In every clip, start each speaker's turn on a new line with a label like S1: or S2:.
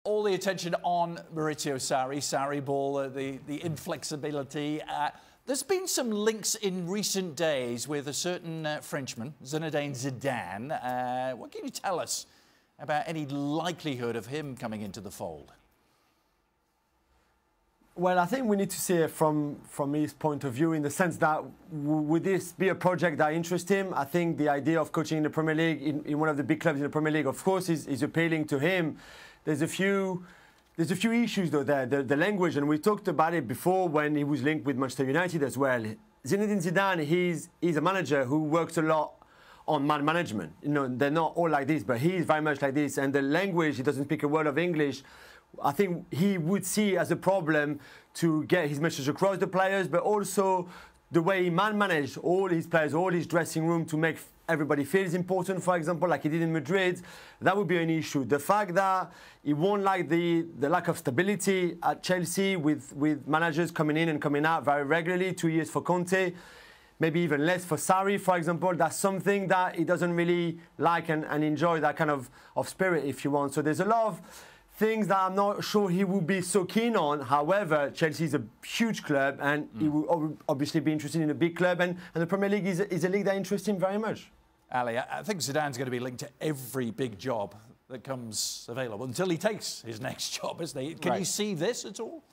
S1: All the attention on Maurizio Sarri ball, the inflexibility. There's been some links in recent days with a certain Frenchman, Zinedine Zidane. What can you tell us about any likelihood of him coming into the fold?
S2: Well, I think we need to see it from his point of view, in the sense that would this be a project that interests him? I think the idea of coaching in the Premier League, in one of the big clubs in the Premier League, of course, is appealing to him. There's a few issues though there. The language, and we talked about it before when he was linked with Manchester United as well. Zinedine Zidane, he's a manager who works a lot on man management. You know, they're not all like this, but he's very much like this. And the language, he doesn't speak a word of English. I think he would see as a problem to get his message across the players, but also the way he managed all his players, all his dressing room, to make everybody feels important, for example, like he did in Madrid, that would be an issue. The fact that he won't like the lack of stability at Chelsea with managers coming in and coming out very regularly, 2 years for Conte, maybe even less for Sarri, for example, that's something that he doesn't really like and enjoy, that kind of spirit, if you want. So there's a lot of things that I'm not sure he would be so keen on. However, Chelsea is a huge club, and he will obviously be interested in a big club, and the Premier League is a league that interests him very much.
S1: Ali, I think Zidane's going to be linked to every big job that comes available until he takes his next job, isn't he? Can you see this at all?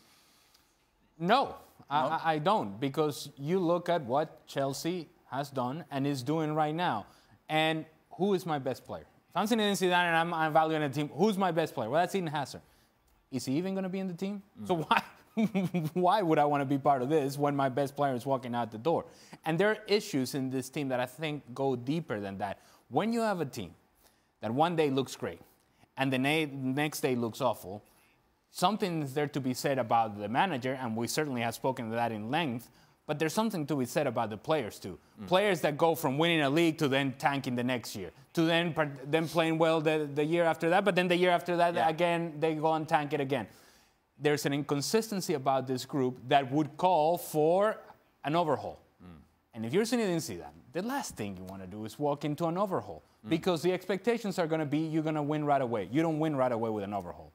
S3: No, I don't, because you look at what Chelsea has done and is doing right now. And who is my best player? If I'm Zinedine Zidane and I'm evaluating a team, who's my best player? Well, that's Eden Hazard. Is he even going to be in the team? So why would I want to be part of this when my best player is walking out the door? And there are issues in this team that I think go deeper than that. When you have a team that one day looks great and the next day looks awful, something is there to be said about the manager, and we certainly have spoken to that in length, but there's something to be said about the players too. Players that go from winning a league to then tanking the next year, to then playing well the year after that, but then the year after that, again, they go and tank it again. There's an inconsistency about this group that would call for an overhaul. And if you're Zinedine Zidane, the last thing you want to do is walk into an overhaul, because the expectations are going to be you're going to win right away. You don't win right away with an overhaul.